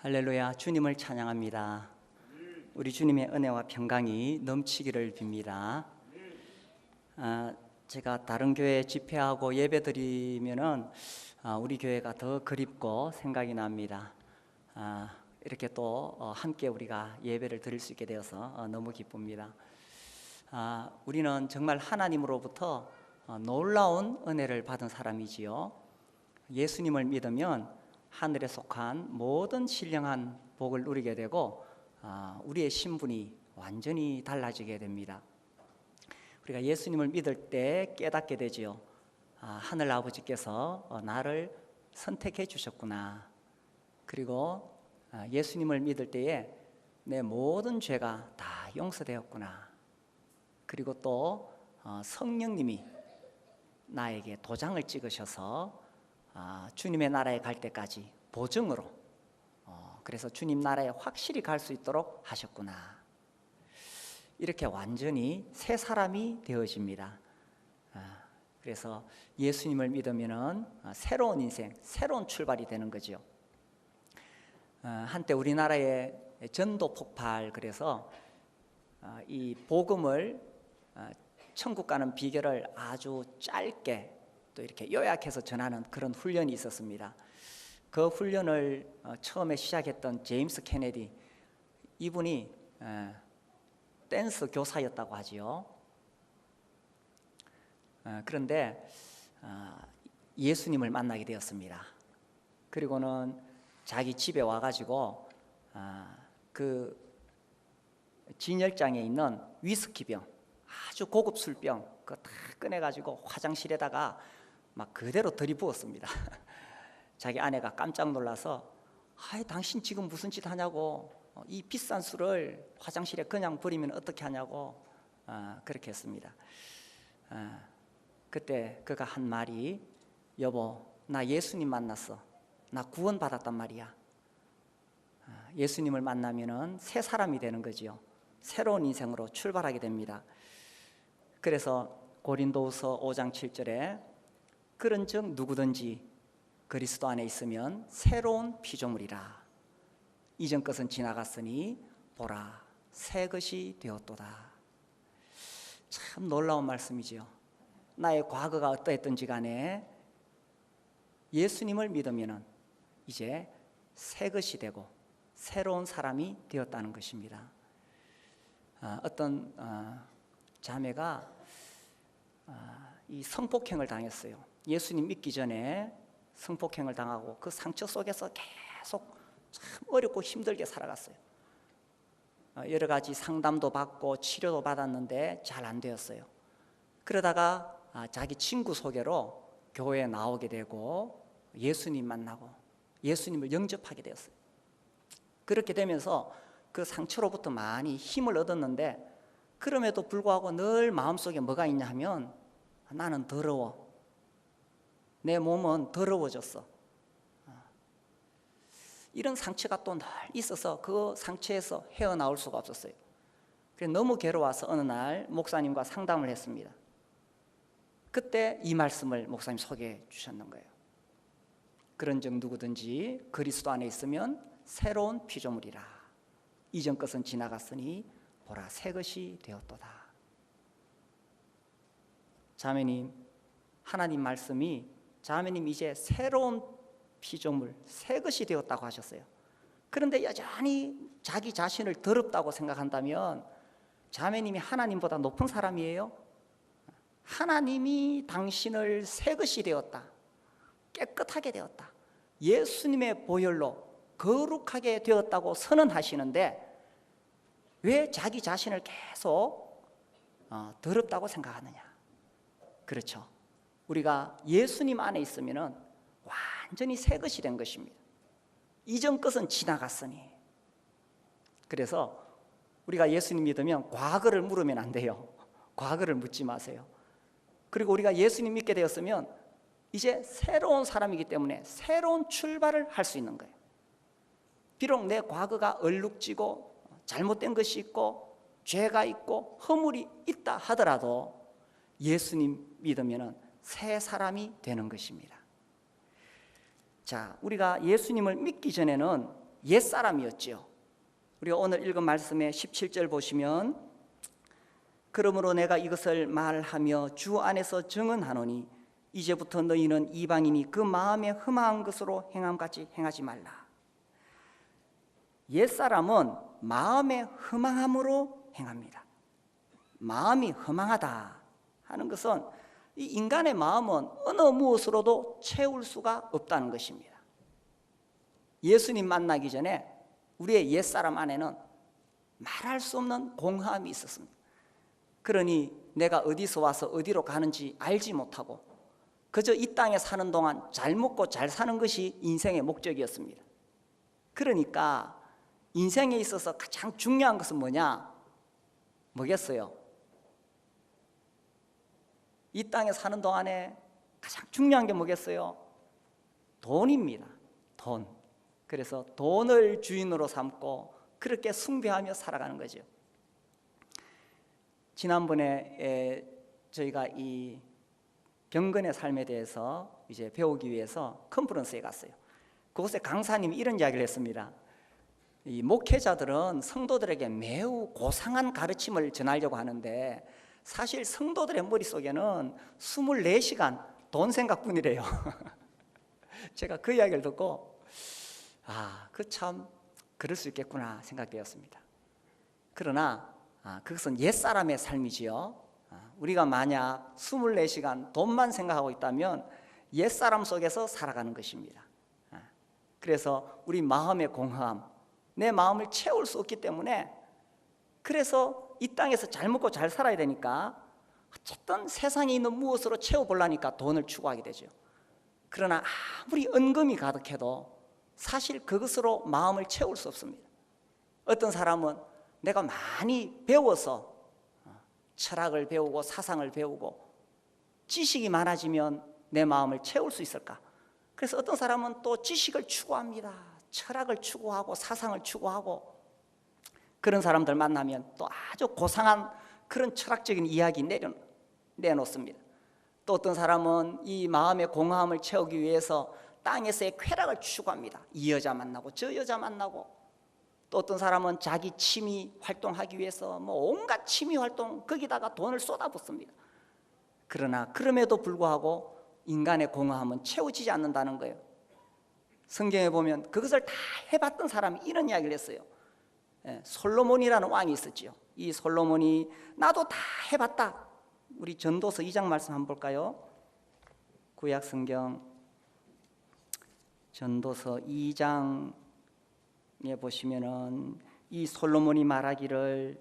할렐루야, 주님을 찬양합니다. 우리 주님의 은혜와 평강이 넘치기를 빕니다. 제가 다른 교회 집회하고 예배 드리면은 우리 교회가 더 그립고 생각이 납니다. 이렇게 또 함께 우리가 예배를 드릴 수 있게 되어서 너무 기쁩니다. 우리는 정말 하나님으로부터 놀라운 은혜를 받은 사람이지요. 예수님을 믿으면 하늘에 속한 모든 신령한 복을 누리게 되고 우리의 신분이 완전히 달라지게 됩니다. 우리가 예수님을 믿을 때 깨닫게 되지요. 하늘 아버지께서 나를 선택해 주셨구나. 그리고 예수님을 믿을 때에 내 모든 죄가 다 용서되었구나. 그리고 또 성령님이 나에게 도장을 찍으셔서 주님의 나라에 갈 때까지 보증으로 그래서 주님 나라에 확실히 갈 수 있도록 하셨구나. 이렇게 완전히 새 사람이 되어집니다. 그래서 예수님을 믿으면은 새로운 인생, 새로운 출발이 되는 거죠. 한때 우리나라의 전도 폭발, 그래서 이 복음을 천국 가는 비결을 아주 짧게 또 이렇게 요약해서 전하는 그런 훈련이 있었습니다. 그 훈련을 처음에 시작했던 제임스 케네디, 이분이 댄스 교사였다고 하지요. 그런데 예수님을 만나게 되었습니다. 그리고는 자기 집에 와가지고 그 진열장에 있는 위스키병, 아주 고급 술병 그거 다 꺼내가지고 화장실에다가 막 그대로 들이부었습니다. 자기 아내가 깜짝 놀라서 당신 지금 무슨 짓 하냐고, 이 비싼 술을 화장실에 그냥 버리면 어떻게 하냐고 그렇게 했습니다. 그때 그가 한 말이, 여보, 나 예수님 만났어. 나 구원받았단 말이야. 예수님을 만나면은 새 사람이 되는 거지요. 새로운 인생으로 출발하게 됩니다. 그래서 고린도후서 5장 7절에 그런즉 누구든지 그리스도 안에 있으면 새로운 피조물이라. 이전 것은 지나갔으니 보라 새 것이 되었도다. 참 놀라운 말씀이지요. 나의 과거가 어떠했든지 간에 예수님을 믿으면 이제 새 것이 되고 새로운 사람이 되었다는 것입니다. 어떤 자매가 이 성폭행을 당했어요. 예수님 믿기 전에 성폭행을 당하고 그 상처 속에서 계속 참 어렵고 힘들게 살아갔어요. 여러 가지 상담도 받고 치료도 받았는데 잘 안 되었어요. 그러다가 자기 친구 소개로 교회에 나오게 되고 예수님 만나고 예수님을 영접하게 되었어요. 그렇게 되면서 그 상처로부터 많이 힘을 얻었는데, 그럼에도 불구하고 늘 마음속에 뭐가 있냐 하면, 나는 더러워. 내 몸은 더러워졌어. 이런 상처가 또 늘 있어서 그 상처에서 헤어나올 수가 없었어요. 그래서 너무 괴로워서 어느 날 목사님과 상담을 했습니다. 그때 이 말씀을 목사님 소개해 주셨는 거예요. 그런즉 누구든지 그리스도 안에 있으면 새로운 피조물이라. 이전 것은 지나갔으니 보라 새 것이 되었도다. 자매님, 하나님 말씀이 자매님 이제 새로운 피조물, 새 것이 되었다고 하셨어요. 그런데 여전히 자기 자신을 더럽다고 생각한다면 자매님이 하나님보다 높은 사람이에요? 하나님이 당신을 새 것이 되었다, 깨끗하게 되었다, 예수님의 보혈로 거룩하게 되었다고 선언하시는데 왜 자기 자신을 계속 더럽다고 생각하느냐? 그렇죠. 우리가 예수님 안에 있으면 완전히 새 것이 된 것입니다. 이전 것은 지나갔으니. 그래서 우리가 예수님 믿으면 과거를 물으면 안 돼요. 과거를 묻지 마세요. 그리고 우리가 예수님 믿게 되었으면 이제 새로운 사람이기 때문에 새로운 출발을 할 수 있는 거예요. 비록 내 과거가 얼룩지고 잘못된 것이 있고 죄가 있고 허물이 있다 하더라도 예수님 믿으면 새 사람이 되는 것입니다. 자, 우리가 예수님을 믿기 전에는 옛사람이었지요. 우리가 오늘 읽은 말씀의 17절 보시면 그러므로 내가 이것을 말하며 주 안에서 증언하노니 이제부터 너희는 이방인이 그 마음에 흠한 것으로 행함같이 행하지 말라. 옛사람은 마음에 흠함으로 행합니다. 마음이 흠하다 하는 것은 이 인간의 마음은 어느 무엇으로도 채울 수가 없다는 것입니다. 예수님 만나기 전에 우리의 옛사람 안에는 말할 수 없는 공허함이 있었습니다. 그러니 내가 어디서 와서 어디로 가는지 알지 못하고 그저 이 땅에 사는 동안 잘 먹고 잘 사는 것이 인생의 목적이었습니다. 그러니까 인생에 있어서 가장 중요한 것은 뭐겠어요? 이 땅에 사는 동안에 가장 중요한 게 뭐겠어요? 돈입니다. 돈. 그래서 돈을 주인으로 삼고 그렇게 숭배하며 살아가는 거죠. 지난번에 저희가 이 경건의 삶에 대해서 이제 배우기 위해서 컨퍼런스에 갔어요. 그곳에 강사님이 이런 이야기를 했습니다. 이 목회자들은 성도들에게 매우 고상한 가르침을 전하려고 하는데 사실 성도들의 머릿속에는 24시간 돈 생각뿐이래요. 제가 그 이야기를 듣고 그 참 그럴 수 있겠구나 생각되었습니다. 그러나 그것은 옛사람의 삶이지요. 우리가 만약 24시간 돈만 생각하고 있다면 옛사람 속에서 살아가는 것입니다. 그래서 우리 마음의 공허함, 내 마음을 채울 수 없기 때문에 그래서 이 땅에서 잘 먹고 잘 살아야 되니까 어쨌든 세상에 있는 무엇으로 채워보려니까 돈을 추구하게 되죠. 그러나 아무리 은금이 가득해도 사실 그것으로 마음을 채울 수 없습니다. 어떤 사람은 내가 많이 배워서 철학을 배우고 사상을 배우고 지식이 많아지면 내 마음을 채울 수 있을까? 그래서 어떤 사람은 또 지식을 추구합니다. 철학을 추구하고 사상을 추구하고 그런 사람들 만나면 또 아주 고상한 그런 철학적인 이야기 내놓습니다. 또 어떤 사람은 이 마음의 공허함을 채우기 위해서 땅에서의 쾌락을 추구합니다. 이 여자 만나고 저 여자 만나고 또 어떤 사람은 자기 취미 활동하기 위해서 온갖 취미 활동 거기다가 돈을 쏟아붓습니다. 그러나 그럼에도 불구하고 인간의 공허함은 채워지지 않는다는 거예요. 성경에 보면 그것을 다 해봤던 사람이 이런 이야기를 했어요. 솔로몬이라는 왕이 있었지요. 이 솔로몬이 나도 다 해봤다. 우리 전도서 2장 말씀 한번 볼까요? 구약 성경 전도서 2장에 보시면은 이 솔로몬이 말하기를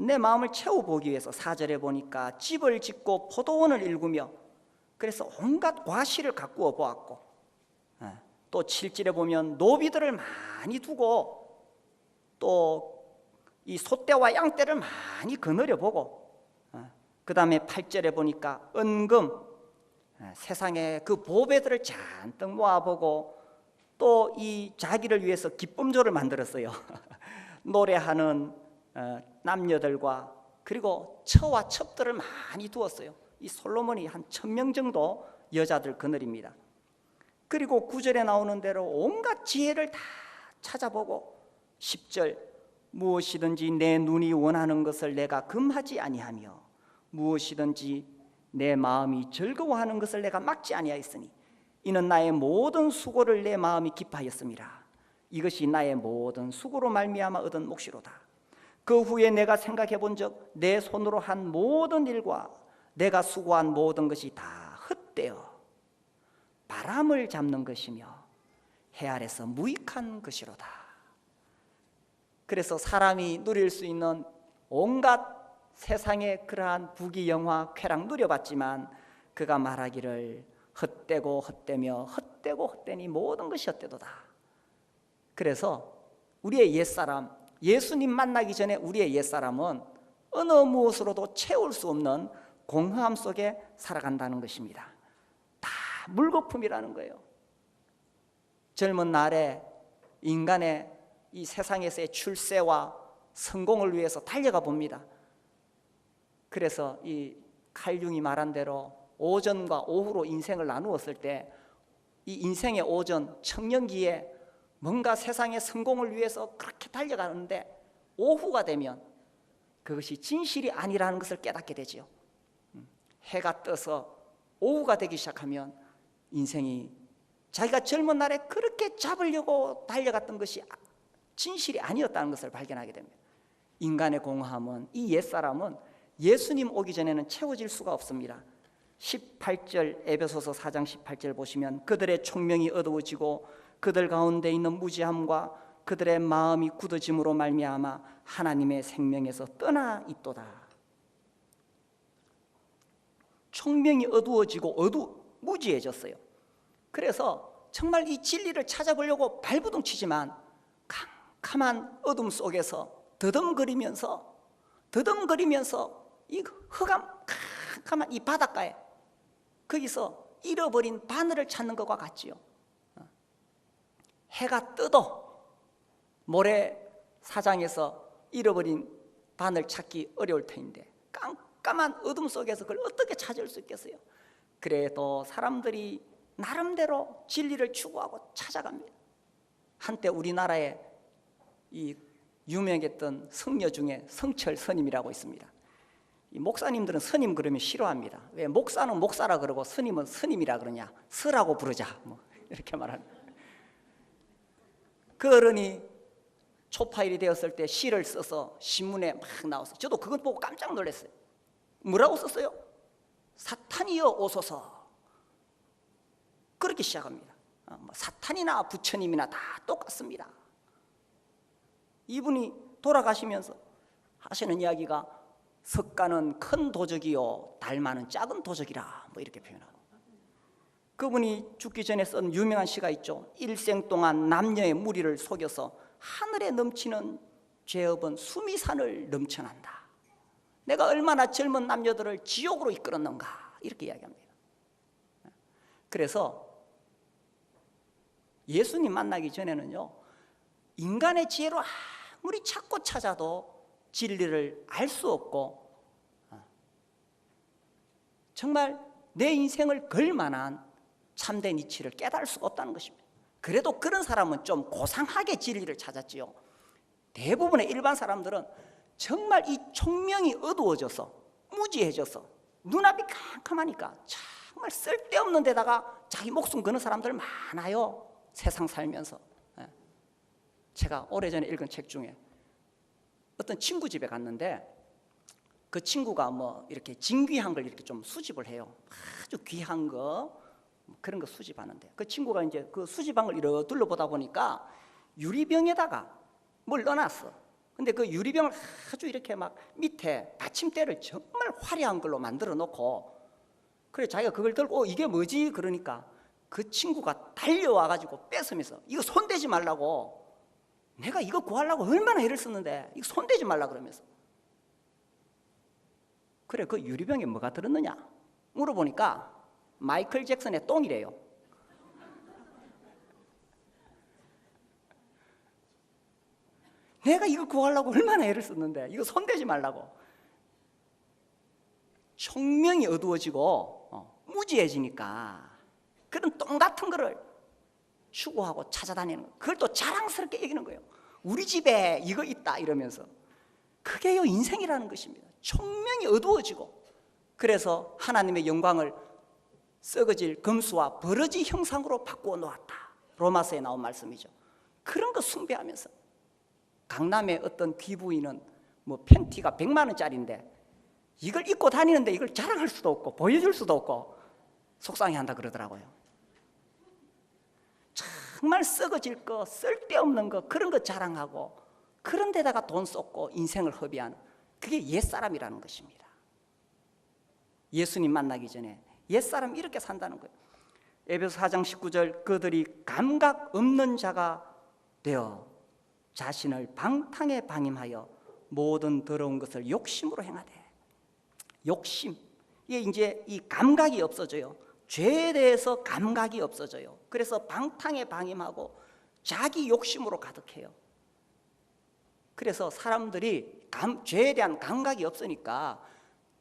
내 마음을 채워보기 위해서 4절에 보니까 집을 짓고 포도원을 일구며 그래서 온갖 과실을 가꾸어 보았고 또 7절에 보면 노비들을 많이 두고 또 이 소떼와 양떼를 많이 거느려 보고 그 다음에 8절에 보니까 은금 세상에 그 보배들을 잔뜩 모아보고 또 이 자기를 위해서 기쁨조를 만들었어요. 노래하는 남녀들과 그리고 처와 첩들을 많이 두었어요. 이 솔로몬이 한 1000명 정도 여자들 거느립니다. 그리고 9절에 나오는 대로 온갖 지혜를 다 찾아보고 10절 무엇이든지 내 눈이 원하는 것을 내가 금하지 아니하며 무엇이든지 내 마음이 즐거워하는 것을 내가 막지 아니하였으니 이는 나의 모든 수고를 내 마음이 기뻐하였음이라. 이것이 나의 모든 수고로 말미암아 얻은 몫이로다. 그 후에 내가 생각해 본 적 내 손으로 한 모든 일과 내가 수고한 모든 것이 다 헛되어 바람을 잡는 것이며 해 아래서 무익한 것이로다. 그래서 사람이 누릴 수 있는 온갖 세상의 그러한 부귀영화 쾌락 누려봤지만 그가 말하기를 헛되고 헛되며 헛되고 헛되니 모든 것이 헛되도다. 그래서 우리의 옛사람, 예수님 만나기 전에 우리의 옛사람은 어느 무엇으로도 채울 수 없는 공허함 속에 살아간다는 것입니다. 다 물거품이라는 거예요. 젊은 날에 인간의 이 세상에서의 출세와 성공을 위해서 달려가 봅니다. 그래서 이 칼 융이 말한 대로 오전과 오후로 인생을 나누었을 때 이 인생의 오전 청년기에 뭔가 세상의 성공을 위해서 그렇게 달려가는데 오후가 되면 그것이 진실이 아니라는 것을 깨닫게 되지요. 해가 떠서 오후가 되기 시작하면 인생이 자기가 젊은 날에 그렇게 잡으려고 달려갔던 것이 진실이 아니었다는 것을 발견하게 됩니다. 인간의 공허함은, 이 옛사람은 예수님 오기 전에는 채워질 수가 없습니다. 18절, 에베소서 4장 18절 보시면 그들의 총명이 어두워지고 그들 가운데 있는 무지함과 그들의 마음이 굳어짐으로 말미암아 하나님의 생명에서 떠나 있도다. 총명이 어두워지고 무지해졌어요. 그래서 정말 이 진리를 찾아보려고 발부둥치지만 캄캄한 어둠 속에서 더듬거리면서 이 흑암 캄캄한 이 바닷가에 거기서 잃어버린 바늘을 찾는 것과 같지요. 해가 떠도 모래사장에서 잃어버린 바늘 찾기 어려울 터인데 깜깜한 어둠 속에서 그걸 어떻게 찾을 수 있겠어요? 그래도 사람들이 나름대로 진리를 추구하고 찾아갑니다. 한때 우리나라에 이 유명했던 성녀 중에 성철 스님이라고 있습니다. 이 목사님들은 스님 그러면 싫어합니다. 왜 목사는 목사라 그러고 스님은 스님이라 그러냐? 스라고 부르자, 뭐 이렇게 말하는. 그 어른이 초파일이 되었을 때 시를 써서 신문에 막 나왔어요. 저도 그것 보고 깜짝 놀랐어요. 뭐라고 썼어요? 사탄이여 오소서. 그렇게 시작합니다. 사탄이나 부처님이나 다 똑같습니다. 이분이 돌아가시면서 하시는 이야기가 석가는 큰 도적이요 달마는 작은 도적이라, 뭐 이렇게 표현하고, 그분이 죽기 전에 쓴 유명한 시가 있죠. 일생 동안 남녀의 무리를 속여서 하늘에 넘치는 죄업은 수미산을 넘쳐난다. 내가 얼마나 젊은 남녀들을 지옥으로 이끌었는가, 이렇게 이야기합니다. 그래서 예수님 만나기 전에는요, 인간의 지혜로 아무리 찾고 찾아도 진리를 알 수 없고 정말 내 인생을 걸 만한 참된 이치를 깨달을 수가 없다는 것입니다. 그래도 그런 사람은 좀 고상하게 진리를 찾았지요. 대부분의 일반 사람들은 정말 이 총명이 어두워져서 무지해져서 눈앞이 캄캄하니까 정말 쓸데없는 데다가 자기 목숨 거는 사람들 많아요. 세상 살면서. 제가 오래전에 읽은 책 중에 어떤 친구 집에 갔는데 그 친구가 뭐 이렇게 진귀한 걸 이렇게 좀 수집을 해요. 아주 귀한 거, 그런 거 수집하는데 그 친구가 이제 그 수집한 걸 이렇게 둘러보다 보니까 유리병에다가 뭘 넣어놨어. 근데 그 유리병을 아주 이렇게 막 밑에 받침대를 정말 화려한 걸로 만들어 놓고, 그래 자기가 그걸 들고 이게 뭐지? 그러니까 그 친구가 달려와 가지고 뺏으면서 이거 손대지 말라고, 내가 이거 구하려고 얼마나 애를 썼는데 이거 손대지 말라 그러면서. 그래 그 유리병에 뭐가 들었느냐 물어보니까 마이클 잭슨의 똥이래요. 내가 이거 구하려고 얼마나 애를 썼는데 이거 손대지 말라고. 총명이 어두워지고 무지해지니까 그런 똥 같은 거를 추구하고 찾아다니는 거, 그걸 또 자랑스럽게 여기는 거예요. 우리 집에 이거 있다 이러면서. 그게요 인생이라는 것입니다. 총명이 어두워지고, 그래서 하나님의 영광을 썩어질 금수와 버러지 형상으로 바꾸어 놓았다. 로마서에 나온 말씀이죠. 그런 거 숭배하면서 강남의 어떤 귀부인은 뭐 팬티가 100만 원짜리인데 이걸 입고 다니는데 이걸 자랑할 수도 없고 보여줄 수도 없고 속상해한다 그러더라고요. 정말 썩어질 거, 쓸데없는 거, 그런 거 자랑하고 그런 데다가 돈 쏟고 인생을 허비하는, 그게 옛사람이라는 것입니다. 예수님 만나기 전에 옛사람 이렇게 산다는 거예요. 에베소 4장 19절, 그들이 감각 없는 자가 되어 자신을 방탕에 방임하여 모든 더러운 것을 욕심으로 행하되. 욕심, 이게 이제 이 감각이 없어져요. 죄에 대해서 감각이 없어져요. 그래서 방탕에 방임하고 자기 욕심으로 가득해요. 그래서 사람들이 죄에 대한 감각이 없으니까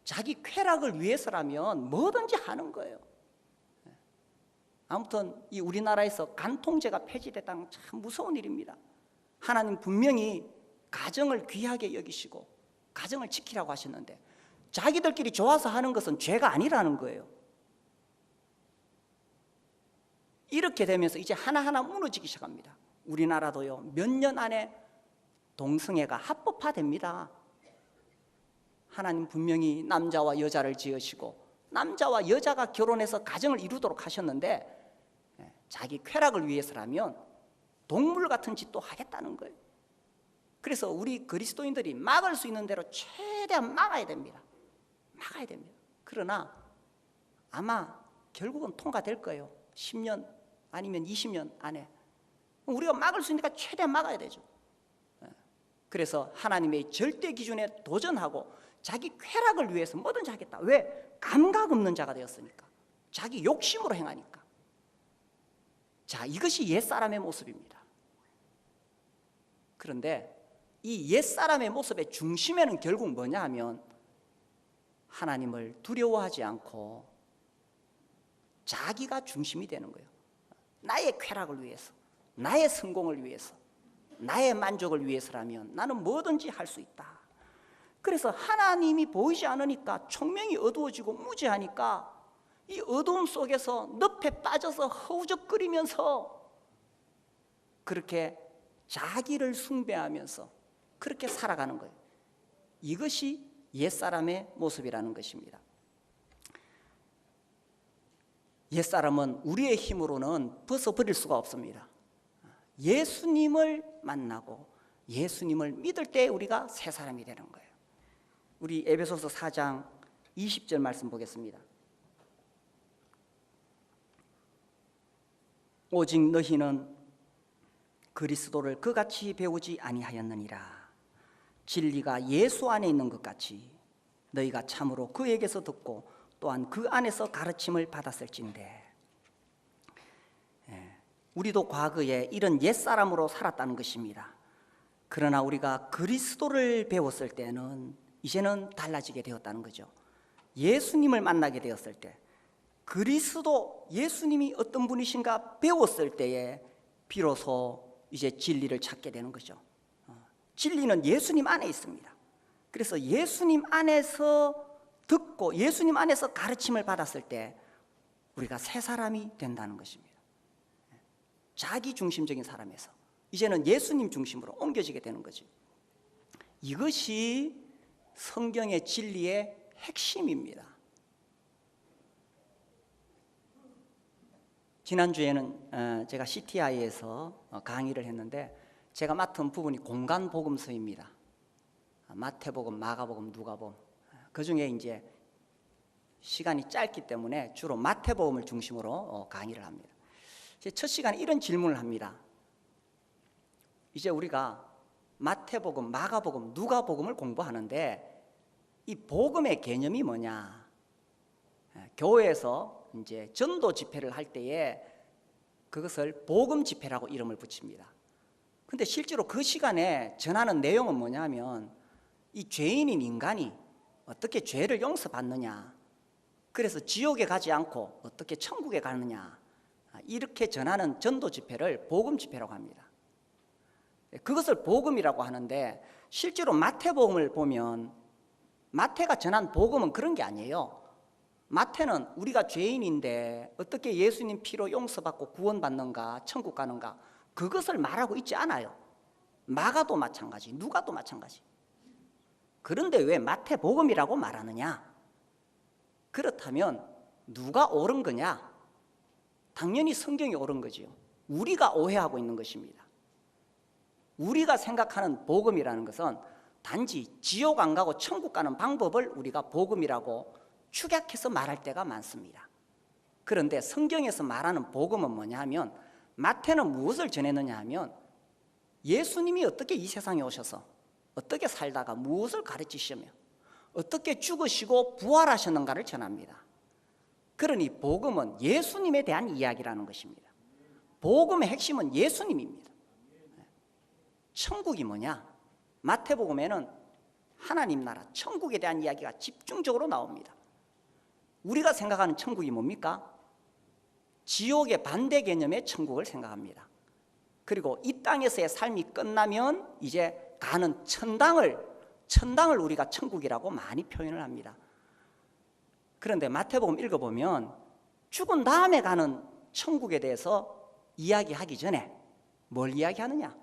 자기 쾌락을 위해서라면 뭐든지 하는 거예요. 아무튼 이 우리나라에서 간통죄가 폐지됐다는 건 참 무서운 일입니다. 하나님 분명히 가정을 귀하게 여기시고 가정을 지키라고 하셨는데 자기들끼리 좋아서 하는 것은 죄가 아니라는 거예요. 이렇게 되면서 이제 하나하나 무너지기 시작합니다. 우리나라도요, 몇 년 안에 동성애가 합법화됩니다. 하나님 분명히 남자와 여자를 지으시고 남자와 여자가 결혼해서 가정을 이루도록 하셨는데 자기 쾌락을 위해서라면 동물 같은 짓도 하겠다는 거예요. 그래서 우리 그리스도인들이 막을 수 있는 대로 최대한 막아야 됩니다. 막아야 됩니다. 그러나 아마 결국은 통과될 거예요. 10년 아니면 20년 안에. 우리가 막을 수 있으니까 최대한 막아야 되죠. 그래서 하나님의 절대 기준에 도전하고 자기 쾌락을 위해서 뭐든지 하겠다. 왜? 감각 없는 자가 되었으니까. 자기 욕심으로 행하니까. 자, 이것이 옛사람의 모습입니다. 그런데 이 옛사람의 모습의 중심에는 결국 뭐냐 하면 하나님을 두려워하지 않고 자기가 중심이 되는 거예요. 나의 쾌락을 위해서, 나의 성공을 위해서, 나의 만족을 위해서라면 나는 뭐든지 할 수 있다. 그래서 하나님이 보이지 않으니까 총명이 어두워지고 무지하니까 이 어두움 속에서 늪에 빠져서 허우적거리면서 그렇게 자기를 숭배하면서 그렇게 살아가는 거예요. 이것이 옛사람의 모습이라는 것입니다. 옛사람은 우리의 힘으로는 벗어버릴 수가 없습니다. 예수님을 만나고 예수님을 믿을 때 우리가 새 사람이 되는 거예요. 우리 에베소서 4장 20절 말씀 보겠습니다. 오직 너희는 그리스도를 그같이 배우지 아니하였느니라. 진리가 예수 안에 있는 것 같이 너희가 참으로 그에게서 듣고 또한 그 안에서 가르침을 받았을진데. 우리도 과거에 이런 옛사람으로 살았다는 것입니다. 그러나 우리가 그리스도를 배웠을 때는 이제는 달라지게 되었다는 거죠. 예수님을 만나게 되었을 때 그리스도 예수님이 어떤 분이신가 배웠을 때에 비로소 이제 진리를 찾게 되는 거죠. 진리는 예수님 안에 있습니다. 그래서 예수님 안에서 듣고 예수님 안에서 가르침을 받았을 때 우리가 새 사람이 된다는 것입니다. 자기 중심적인 사람에서 이제는 예수님 중심으로 옮겨지게 되는 거죠. 이것이 성경의 진리의 핵심입니다. 지난주에는 제가 CTI에서 강의를 했는데 제가 맡은 부분이 공간 복음서입니다. 마태복음, 마가복음, 누가복음. 그 중에 이제 시간이 짧기 때문에 주로 마태복음을 중심으로 강의를 합니다. 제 첫 시간에 이런 질문을 합니다. 이제 우리가 마태복음, 마가복음, 누가복음을 공부하는데 이 복음의 개념이 뭐냐? 교회에서 이제 전도 집회를 할 때에 그것을 복음 집회라고 이름을 붙입니다. 근데 실제로 그 시간에 전하는 내용은 뭐냐면 이 죄인인 인간이 어떻게 죄를 용서받느냐, 그래서 지옥에 가지 않고 어떻게 천국에 가느냐, 이렇게 전하는 전도 집회를 복음 집회라고 합니다. 그것을 복음이라고 하는데 실제로 마태복음을 보면 마태가 전한 복음은 그런 게 아니에요. 마태는 우리가 죄인인데 어떻게 예수님 피로 용서받고 구원받는가, 천국 가는가, 그것을 말하고 있지 않아요. 마가도 마찬가지, 누가도 마찬가지. 그런데 왜 마태복음이라고 말하느냐? 그렇다면 누가 옳은 거냐? 당연히 성경이 옳은 거지요. 우리가 오해하고 있는 것입니다. 우리가 생각하는 복음이라는 것은 단지 지옥 안 가고 천국 가는 방법을 우리가 복음이라고 축약해서 말할 때가 많습니다. 그런데 성경에서 말하는 복음은 뭐냐 하면 마태는 무엇을 전했느냐 하면 예수님이 어떻게 이 세상에 오셔서 어떻게 살다가 무엇을 가르치시며 어떻게 죽으시고 부활하셨는가를 전합니다. 그러니 복음은 예수님에 대한 이야기라는 것입니다. 복음의 핵심은 예수님입니다. 천국이 뭐냐? 마태복음에는 하나님 나라, 천국에 대한 이야기가 집중적으로 나옵니다. 우리가 생각하는 천국이 뭡니까? 지옥의 반대 개념의 천국을 생각합니다. 그리고 이 땅에서의 삶이 끝나면 이제 가는 천당을 우리가 천국이라고 많이 표현을 합니다. 그런데 마태복음 읽어보면 죽은 다음에 가는 천국에 대해서 이야기하기 전에 뭘 이야기하느냐?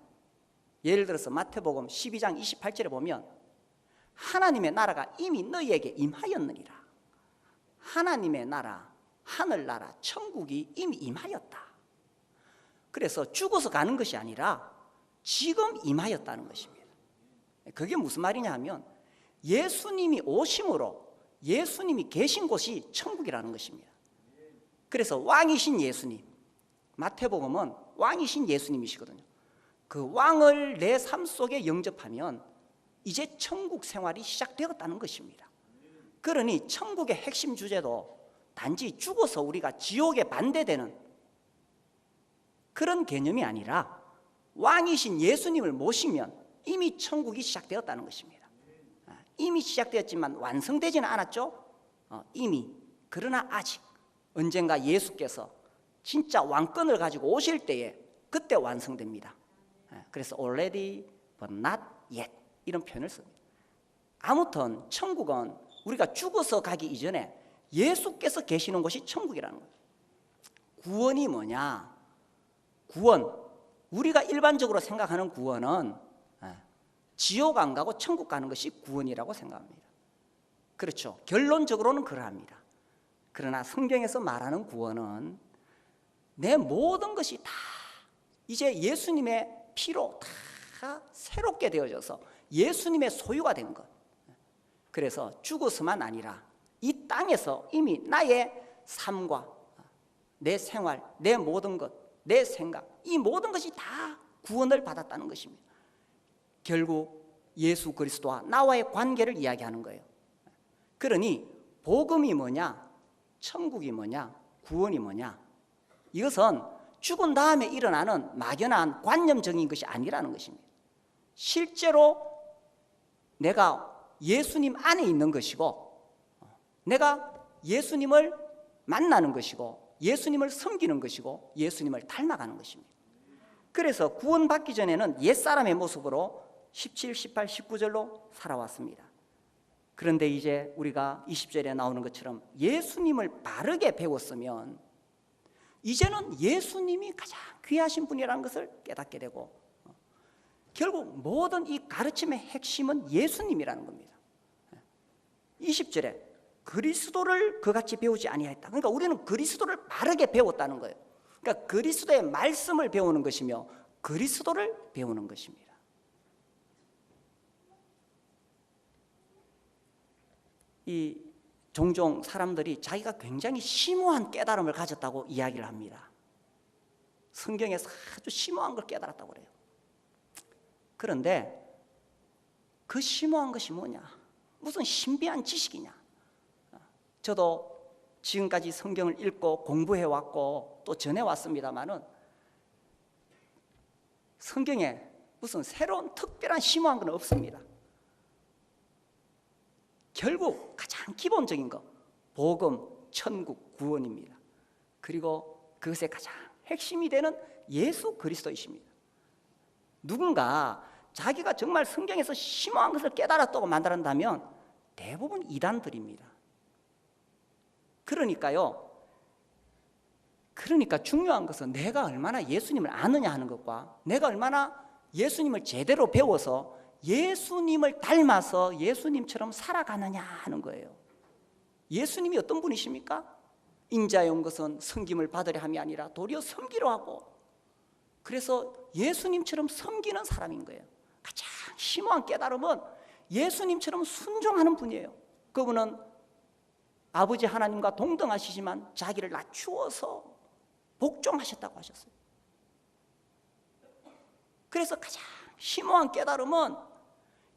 예를 들어서 마태복음 12장 28절에 보면 하나님의 나라가 이미 너희에게 임하였느니라. 하나님의 나라, 하늘나라, 천국이 이미 임하였다. 그래서 죽어서 가는 것이 아니라 지금 임하였다는 것입니다. 그게 무슨 말이냐 하면 예수님이 오심으로 예수님이 계신 곳이 천국이라는 것입니다. 그래서 왕이신 예수님, 마태복음은 왕이신 예수님이시거든요. 그 왕을 내 삶 속에 영접하면 이제 천국 생활이 시작되었다는 것입니다. 그러니 천국의 핵심 주제도 단지 죽어서 우리가 지옥에 반대되는 그런 개념이 아니라 왕이신 예수님을 모시면 이미 천국이 시작되었다는 것입니다. 이미 시작되었지만 완성되지는 않았죠. 이미. 그러나 아직 언젠가 예수께서 진짜 왕권을 가지고 오실 때에 그때 완성됩니다. 그래서 already but not yet 이런 표현을 씁니다. 아무튼 천국은 우리가 죽어서 가기 이전에 예수께서 계시는 곳이 천국이라는 거예요. 구원이 뭐냐? 구원, 우리가 일반적으로 생각하는 구원은 지옥 안 가고 천국 가는 것이 구원이라고 생각합니다. 그렇죠. 결론적으로는 그러합니다. 그러나 성경에서 말하는 구원은 내 모든 것이 다 이제 예수님의 피로 다 새롭게 되어져서 예수님의 소유가 된 것. 그래서 죽어서만 아니라 이 땅에서 이미 나의 삶과 내 생활, 내 모든 것, 내 생각, 이 모든 것이 다 구원을 받았다는 것입니다. 결국 예수 그리스도와 나와의 관계를 이야기하는 거예요. 그러니 복음이 뭐냐, 천국이 뭐냐, 구원이 뭐냐, 이것은 죽은 다음에 일어나는 막연한 관념적인 것이 아니라는 것입니다. 실제로 내가 예수님 안에 있는 것이고 내가 예수님을 만나는 것이고 예수님을 섬기는 것이고 예수님을 닮아가는 것입니다. 그래서 구원받기 전에는 옛사람의 모습으로 17, 18, 19절로 살아왔습니다. 그런데 이제 우리가 20절에 나오는 것처럼 예수님을 바르게 배웠으면 이제는 예수님이 가장 귀하신 분이라는 것을 깨닫게 되고 결국 모든 이 가르침의 핵심은 예수님이라는 겁니다. 20절에 그리스도를 그같이 배우지 아니하였다. 그러니까 우리는 그리스도를 바르게 배웠다는 거예요. 그러니까 그리스도의 말씀을 배우는 것이며 그리스도를 배우는 것입니다. 이 종종 사람들이 자기가 굉장히 심오한 깨달음을 가졌다고 이야기를 합니다. 성경에서 아주 심오한 걸 깨달았다고 그래요. 그런데 그 심오한 것이 뭐냐? 무슨 신비한 지식이냐? 저도 지금까지 성경을 읽고 공부해왔고 또 전해왔습니다마는 성경에 무슨 새로운 특별한 심오한 건 없습니다. 결국 가장 기본적인 것, 복음, 천국, 구원입니다. 그리고 그것의 가장 핵심이 되는 예수 그리스도이십니다. 누군가 자기가 정말 성경에서 심오한 것을 깨달았다고 만들었다면 대부분 이단들입니다. 그러니까 중요한 것은 내가 얼마나 예수님을 아느냐 하는 것과 내가 얼마나 예수님을 제대로 배워서 예수님을 닮아서 예수님처럼 살아가느냐 하는 거예요. 예수님이 어떤 분이십니까? 인자에 온 것은 섬김을 받으려 함이 아니라 도리어 섬기려 하고, 그래서 예수님처럼 섬기는 사람인 거예요. 가장 심오한 깨달음은 예수님처럼 순종하는 분이에요. 그분은 아버지 하나님과 동등하시지만 자기를 낮추어서 복종하셨다고 하셨어요. 그래서 가장 심오한 깨달음은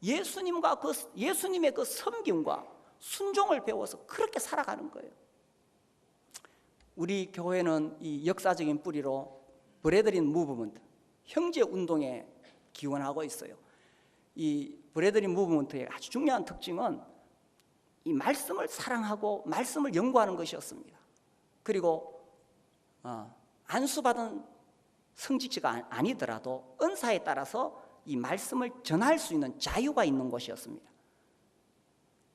예수님과 예수님의 그 섬김과 순종을 배워서 그렇게 살아가는 거예요. 우리 교회는 이 역사적인 뿌리로 브레드린 무브먼트, 형제 운동에 기원하고 있어요. 이 브레드린 무브먼트의 아주 중요한 특징은 이 말씀을 사랑하고 말씀을 연구하는 것이었습니다. 그리고 안수받은 성직자가 아니더라도 은사에 따라서 이 말씀을 전할 수 있는 자유가 있는 곳이었습니다.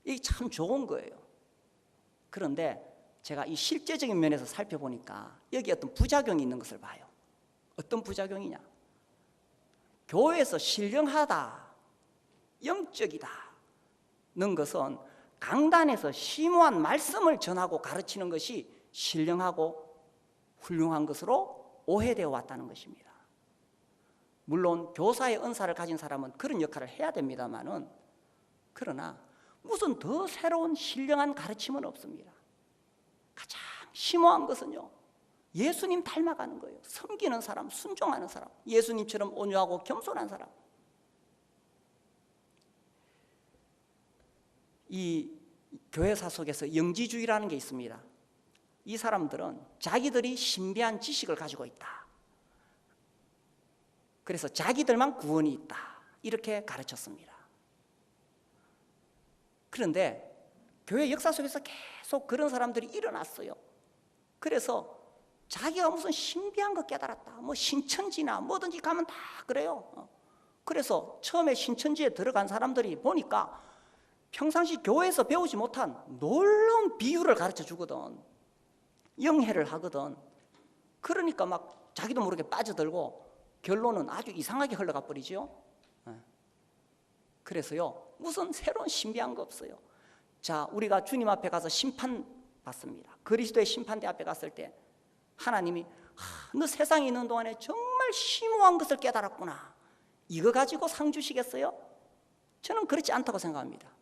이게 참 좋은 거예요. 그런데 제가 이 실제적인 면에서 살펴보니까 여기 어떤 부작용이 있는 것을 봐요. 어떤 부작용이냐? 교회에서 신령하다, 영적이다 는 것은 강단에서 심오한 말씀을 전하고 가르치는 것이 신령하고 훌륭한 것으로 오해되어 왔다는 것입니다. 물론 교사의 은사를 가진 사람은 그런 역할을 해야 됩니다만은, 그러나 무슨 더 새로운 신령한 가르침은 없습니다. 가장 심오한 것은요, 예수님 닮아가는 거예요. 섬기는 사람, 순종하는 사람, 예수님처럼 온유하고 겸손한 사람. 이 교회사 속에서 영지주의라는 게 있습니다. 이 사람들은 자기들이 신비한 지식을 가지고 있다, 그래서 자기들만 구원이 있다, 이렇게 가르쳤습니다. 그런데 교회 역사 속에서 계속 그런 사람들이 일어났어요. 그래서 자기가 무슨 신비한 거 깨달았다, 뭐 신천지나 뭐든지 가면 다 그래요. 그래서 처음에 신천지에 들어간 사람들이 보니까 평상시 교회에서 배우지 못한 놀라운 비유를 가르쳐 주거든, 영해를 하거든. 그러니까 막 자기도 모르게 빠져들고 결론은 아주 이상하게 흘러가 버리죠. 그래서요, 무슨 새로운 신비한 거 없어요. 자, 우리가 주님 앞에 가서 심판 받습니다. 그리스도의 심판대 앞에 갔을 때 하나님이 너 세상에 있는 동안에 정말 심오한 것을 깨달았구나, 이거 가지고 상 주시겠어요? 저는 그렇지 않다고 생각합니다.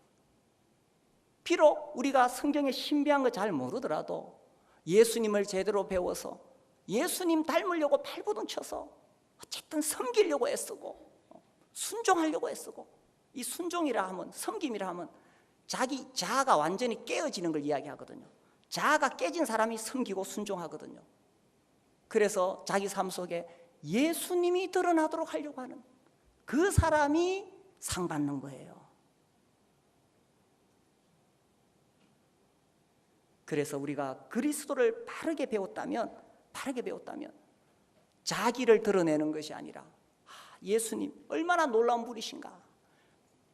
비록 우리가 성경의 신비한 거 잘 모르더라도 예수님을 제대로 배워서 예수님 닮으려고 발버둥 쳐서 어쨌든 섬기려고 애쓰고 순종하려고 애쓰고, 이 순종이라 하면, 섬김이라 하면 자기 자아가 완전히 깨어지는 걸 이야기하거든요. 자아가 깨진 사람이 섬기고 순종하거든요. 그래서 자기 삶 속에 예수님이 드러나도록 하려고 하는 그 사람이 상 받는 거예요. 그래서 우리가 그리스도를 바르게 배웠다면 자기를 드러내는 것이 아니라 예수님 얼마나 놀라운 분이신가,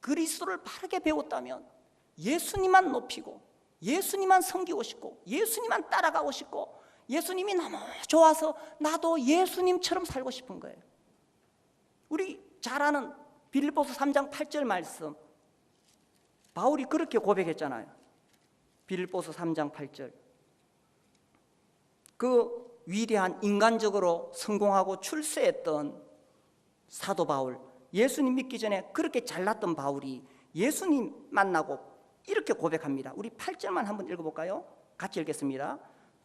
그리스도를 바르게 배웠다면 예수님만 높이고 예수님만 섬기고 싶고 예수님만 따라가고 싶고 예수님이 너무 좋아서 나도 예수님처럼 살고 싶은 거예요. 우리 잘 아는 빌립보서 3장 8절 말씀, 바울이 그렇게 고백했잖아요. 빌립보서 3장 8절. 그 위대한 인간적으로 성공하고 출세했던 사도 바울, 예수님 믿기 전에 그렇게 잘났던 바울이 예수님 만나고 이렇게 고백합니다. 우리 8절만 한번 읽어볼까요? 같이 읽겠습니다.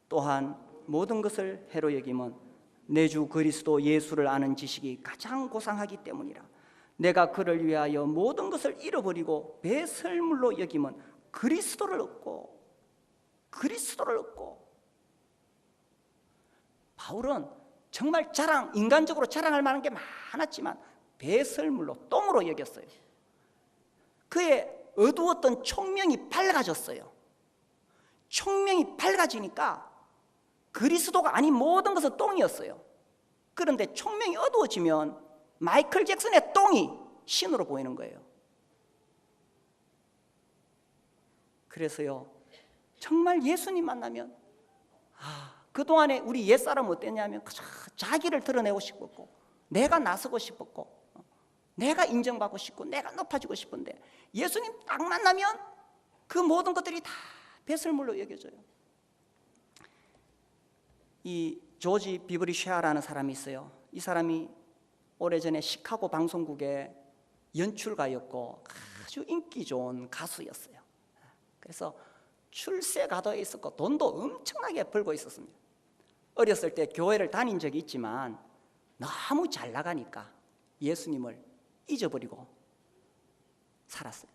또한 모든 것을 해로 여김은 내 주 그리스도 예수를 아는 지식이 가장 고상하기 때문이라. 내가 그를 위하여 모든 것을 잃어버리고 배설물로 여김은 그리스도를 얻고 바울은 정말 인간적으로 자랑할 만한 게 많았지만 배설물로, 똥으로 여겼어요. 그의 어두웠던 총명이 밝아졌어요. 총명이 밝아지니까 그리스도가 아닌 모든 것은 똥이었어요. 그런데 총명이 어두워지면 마이클 잭슨의 똥이 신으로 보이는 거예요. 그래서요, 정말 예수님 만나면 그동안에 우리 옛사람은 어땠냐면 자기를 드러내고 싶었고 내가 나서고 싶었고 내가 인정받고 싶고 내가 높아지고 싶은데 예수님 딱 만나면 그 모든 것들이 다 배설물로 여겨져요. 이 조지 비브리 쉐아라는 사람이 있어요. 이 사람이 오래전에 시카고 방송국의 연출가였고 아주 인기 좋은 가수였어요. 그래서 출세 가도에 있었고 돈도 엄청나게 벌고 있었습니다. 어렸을 때 교회를 다닌 적이 있지만 너무 잘 나가니까 예수님을 잊어버리고 살았어요.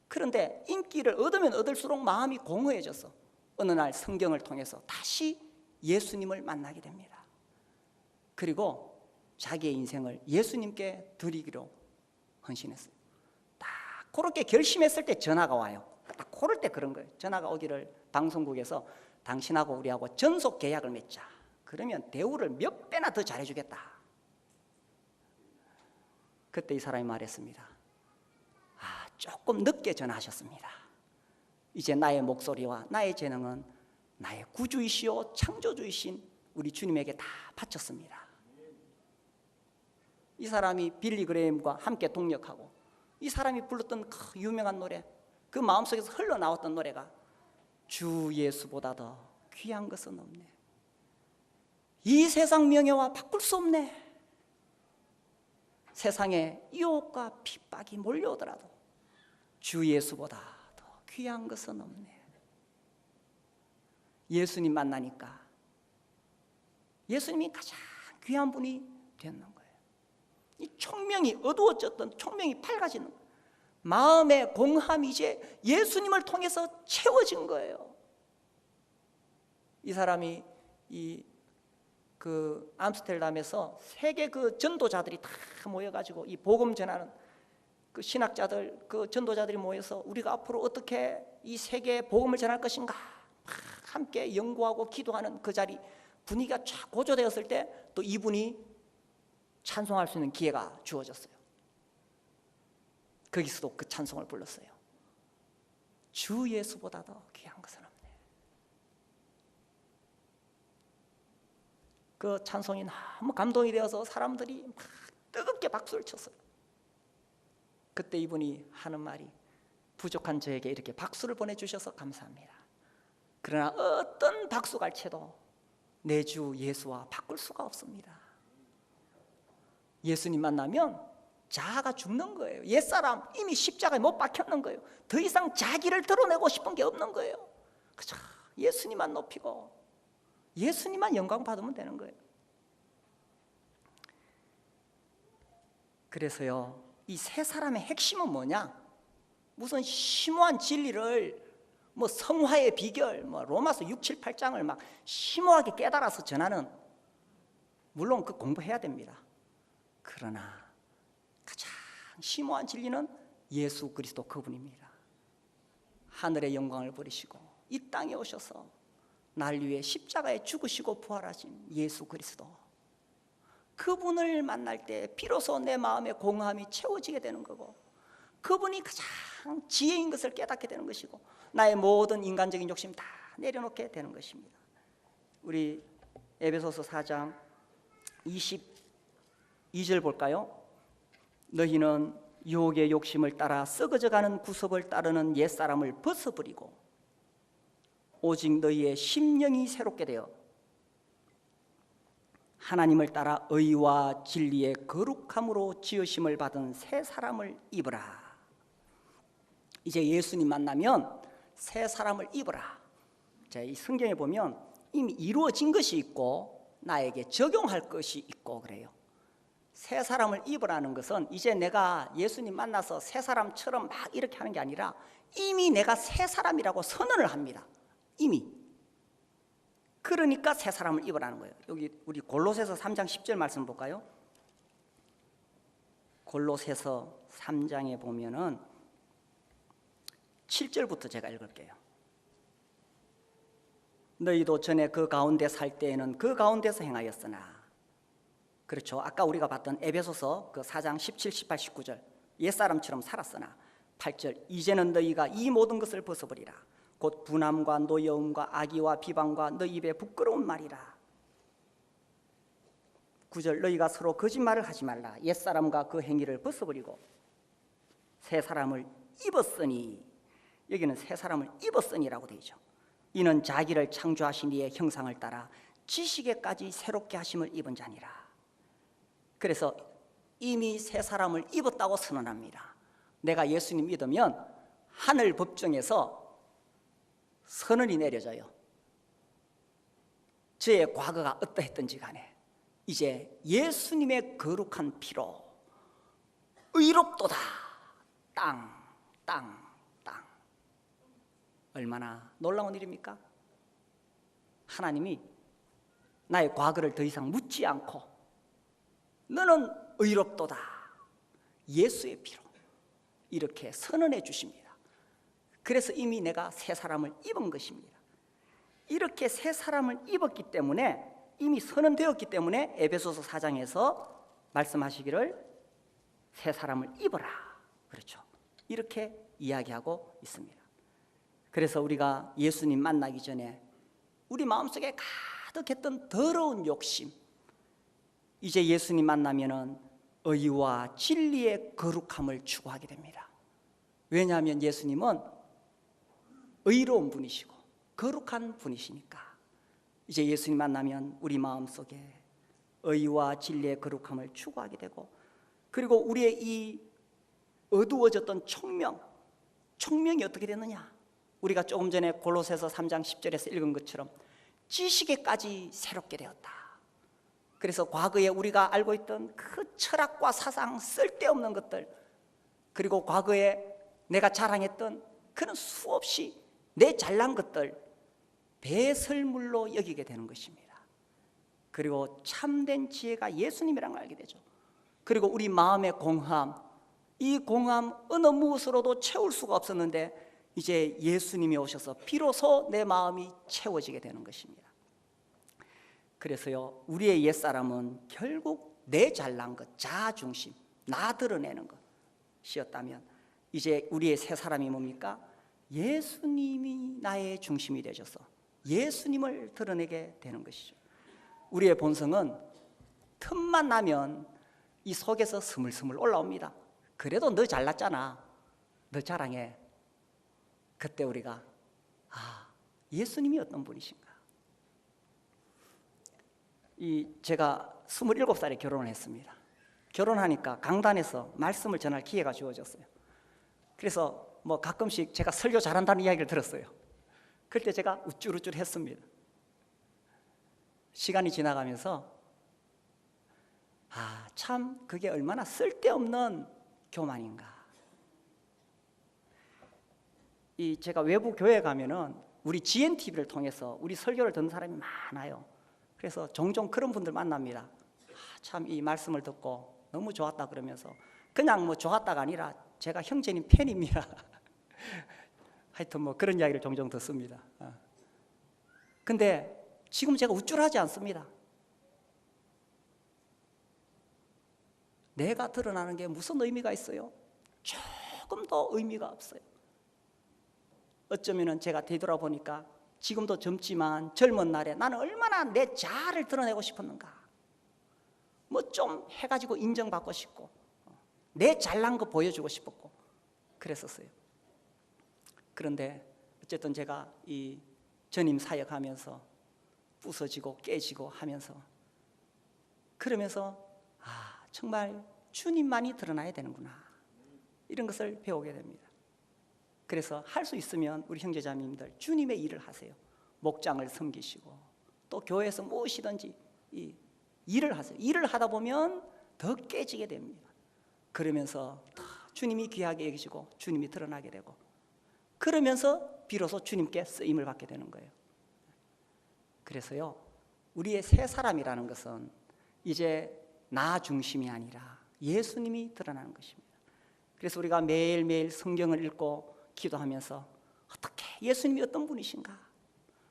그런데 인기를 얻으면 얻을수록 마음이 공허해져서 어느 날 성경을 통해서 다시 예수님을 만나게 됩니다. 그리고 자기의 인생을 예수님께 드리기로 헌신했어요. 딱 그렇게 결심했을 때 전화가 와요. 딱 그럴 때 그런 거예요. 전화가 오기를 방송국에서 당신하고 우리하고 전속 계약을 맺자. 그러면 대우를 몇 배나 더 잘해주겠다. 그때 이 사람이 말했습니다. 조금 늦게 전하셨습니다. 이제 나의 목소리와 나의 재능은 나의 구주이시오 창조주이신 우리 주님에게 다 바쳤습니다. 이 사람이 빌리 그레임과 함께 동역하고 이 사람이 불렀던 그 유명한 노래, 그 마음속에서 흘러나왔던 노래가 주 예수보다 더 귀한 것은 없네. 이 세상 명예와 바꿀 수 없네. 세상에 유혹과 핍박이 몰려오더라도 주 예수보다 더 귀한 것은 없네. 예수님 만나니까 예수님이 가장 귀한 분이 되는 거예요. 이 총명이 어두워졌던 총명이 밝아지는 거예요. 마음의 공함이 이제 예수님을 통해서 채워진 거예요. 이 사람이 그 암스테르담에서 세계 그 전도자들이 다 모여가지고 이 복음 전하는 그 신학자들, 그 전도자들이 모여서 우리가 앞으로 어떻게 이 세계에 복음을 전할 것인가 함께 연구하고 기도하는 그 자리 분위기가 쫙 고조되었을 때 또 이분이 찬송할 수 있는 기회가 주어졌어요. 거기서도 그 찬송을 불렀어요. 주 예수보다 더 귀한 것은 없네. 그 찬송이 너무 감동이 되어서 사람들이 막 뜨겁게 박수를 쳤어요. 그때 이분이 하는 말이 부족한 저에게 이렇게 박수를 보내주셔서 감사합니다. 그러나 어떤 박수갈채도 내 주 예수와 바꿀 수가 없습니다. 예수님 만나면 자아가 죽는 거예요. 옛사람 이미 십자가에 못 박혔는 거예요. 더 이상 자기를 드러내고 싶은 게 없는 거예요. 그저 예수님만 높이고 예수님만 영광 받으면 되는 거예요. 그래서요, 이 세 사람의 핵심은 뭐냐? 무슨 심오한 진리를 뭐 성화의 비결, 뭐 로마서 6, 7, 8장을 막 심오하게 깨달아서 전하는, 물론 그 공부해야 됩니다. 그러나 가장 심오한 진리는 예수 그리스도 그분입니다. 하늘의 영광을 버리시고 이 땅에 오셔서 날 위해 십자가에 죽으시고 부활하신 예수 그리스도, 그분을 만날 때 비로소 내 마음의 공허함이 채워지게 되는 거고, 그분이 가장 지혜인 것을 깨닫게 되는 것이고, 나의 모든 인간적인 욕심 다 내려놓게 되는 것입니다. 우리 에베소서 4장 22절 볼까요? 너희는 유혹의 욕심을 따라 썩어져가는 구습을 따르는 옛사람을 벗어버리고 오직 너희의 심령이 새롭게 되어 하나님을 따라 의와 진리의 거룩함으로 지으심을 받은 새 사람을 입으라. 이제 예수님 만나면 새 사람을 입으라. 자, 이 성경에 보면 이미 이루어진 것이 있고 나에게 적용할 것이 있고 그래요. 새 사람을 입으라는 것은 이제 내가 예수님 만나서 새 사람처럼 막 이렇게 하는 게 아니라 이미 내가 새 사람이라고 선언을 합니다. 이미. 그러니까 새 사람을 입으라는 거예요. 여기 우리 골로새서 3장 10절 말씀 볼까요? 골로새서 3장에 보면은 7절부터 제가 읽을게요. 너희도 전에 그 가운데 살 때에는 그 가운데서 행하였으나, 그렇죠, 아까 우리가 봤던 에베소서 그 4장 17, 18, 19절 옛사람처럼 살았으나 8절 이제는 너희가 이 모든 것을 벗어버리라. 곧 분함과 노여움과 악의와 비방과 너희 입에 부끄러운 말이라. 9절 너희가 서로 거짓말을 하지 말라. 옛사람과 그 행위를 벗어버리고 새 사람을 입었으니, 여기는 새 사람을 입었으니라고 되어 있죠. 이는 자기를 창조하신 이의 형상을 따라 지식에까지 새롭게 하심을 입은 자니라. 그래서 이미 새 사람을 입었다고 선언합니다. 내가 예수님 믿으면 하늘 법정에서 선언이 내려져요. 저의 과거가 어떠했든지 간에 이제 예수님의 거룩한 피로 의롭도다. 땅. 얼마나 놀라운 일입니까? 하나님이 나의 과거를 더 이상 묻지 않고 너는 의롭도다. 예수의 피로 이렇게 선언해 주십니다. 그래서 이미 내가 새 사람을 입은 것입니다. 이렇게 새 사람을 입었기 때문에 이미 선언되었기 때문에 에베소서 4장에서 말씀하시기를 새 사람을 입어라. 그렇죠. 이렇게 이야기하고 있습니다. 그래서 우리가 예수님 만나기 전에 우리 마음속에 가득했던 더러운 욕심, 이제 예수님 만나면은 의와 진리의 거룩함을 추구하게 됩니다. 왜냐하면 예수님은 의로운 분이시고 거룩한 분이시니까. 이제 예수님 만나면 우리 마음속에 의와 진리의 거룩함을 추구하게 되고, 그리고 우리의 이 어두워졌던 총명이 어떻게 되느냐? 우리가 조금 전에 골로새서 3장 10절에서 읽은 것처럼 지식에까지 새롭게 되었다. 그래서 과거에 우리가 알고 있던 그 철학과 사상, 쓸데없는 것들, 그리고 과거에 내가 자랑했던 그런 수없이 내 잘난 것들 배설물로 여기게 되는 것입니다. 그리고 참된 지혜가 예수님이라는 걸 알게 되죠. 그리고 우리 마음의 공허함, 이 공허함 어느 무엇으로도 채울 수가 없었는데 이제 예수님이 오셔서 비로소 내 마음이 채워지게 되는 것입니다. 그래서요, 우리의 옛사람은 결국 내 잘난 것, 자아중심, 나 드러내는 것이었다면 이제 우리의 새 사람이 뭡니까? 예수님이 나의 중심이 되셔서 예수님을 드러내게 되는 것이죠. 우리의 본성은 틈만 나면 이 속에서 스물스물 올라옵니다. 그래도 너 잘났잖아, 너 자랑해. 그때 우리가 예수님이 어떤 분이신가. 제가 27살에 결혼을 했습니다. 결혼하니까 강단에서 말씀을 전할 기회가 주어졌어요. 그래서 뭐 가끔씩 제가 설교 잘한다는 이야기를 들었어요. 그때 제가 우쭐우쭐 했습니다. 시간이 지나가면서 참 그게 얼마나 쓸데없는 교만인가. 제가 외부 교회 가면은 우리 GNTV를 통해서 우리 설교를 듣는 사람이 많아요. 그래서 종종 그런 분들 만납니다. 참 이 말씀을 듣고 너무 좋았다 그러면서, 그냥 뭐 좋았다가 아니라 제가 형제님 팬입니다. 하여튼 뭐 그런 이야기를 종종 듣습니다. 근데 지금 제가 우쭐하지 않습니다. 내가 드러나는 게 무슨 의미가 있어요? 조금도 의미가 없어요. 어쩌면은 제가 되돌아보니까 지금도 젊지만 젊은 날에 나는 얼마나 내 자아를 드러내고 싶었는가. 뭐 좀 해가지고 인정받고 싶고 내 잘난 거 보여주고 싶었고 그랬었어요. 그런데 어쨌든 제가 이 전임 사역하면서 부서지고 깨지고 하면서 그러면서 정말 주님만이 드러나야 되는구나, 이런 것을 배우게 됩니다. 그래서 할 수 있으면 우리 형제자매님들 주님의 일을 하세요. 목장을 섬기시고 또 교회에서 무엇이든지 이 일을 하세요. 일을 하다 보면 더 깨지게 됩니다. 그러면서 더 주님이 귀하게 여기시고 주님이 드러나게 되고, 그러면서 비로소 주님께 쓰임을 받게 되는 거예요. 그래서요, 우리의 새 사람이라는 것은 이제 나 중심이 아니라 예수님이 드러나는 것입니다. 그래서 우리가 매일매일 성경을 읽고 기도하면서 어떻게 예수님이 어떤 분이신가,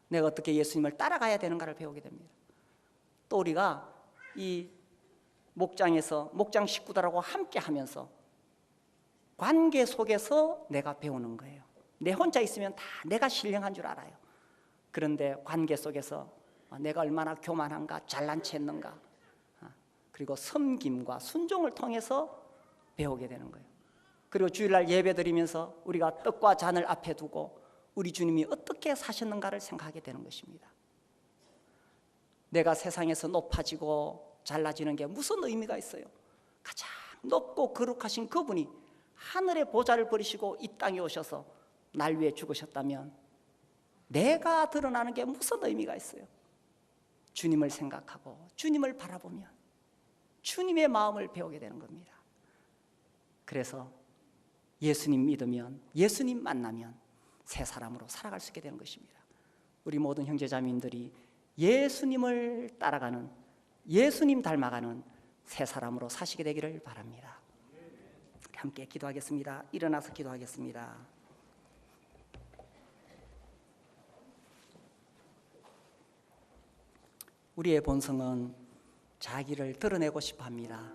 내가 어떻게 예수님을 따라가야 되는가를 배우게 됩니다. 또 우리가 이 목장에서 목장 식구들하고 함께 하면서 관계 속에서 내가 배우는 거예요. 내 혼자 있으면 다 내가 신령한 줄 알아요. 그런데 관계 속에서 내가 얼마나 교만한가, 잘난 체 했는가, 그리고 섬김과 순종을 통해서 배우게 되는 거예요. 그리고 주일날 예배 드리면서 우리가 떡과 잔을 앞에 두고 우리 주님이 어떻게 사셨는가를 생각하게 되는 것입니다. 내가 세상에서 높아지고 잘나지는 게 무슨 의미가 있어요? 가장 높고 거룩하신 그분이 하늘의 보좌를 버리시고 이 땅에 오셔서 날 위해 죽으셨다면 내가 드러나는 게 무슨 의미가 있어요? 주님을 생각하고 주님을 바라보면 주님의 마음을 배우게 되는 겁니다. 그래서 예수님 믿으면, 예수님 만나면 새 사람으로 살아갈 수 있게 되는 것입니다. 우리 모든 형제자매님들이 예수님을 따라가는, 예수님 닮아가는 새 사람으로 사시게 되기를 바랍니다. 함께 기도하겠습니다. 일어나서 기도하겠습니다. 우리의 본성은 자기를 드러내고 싶어 합니다.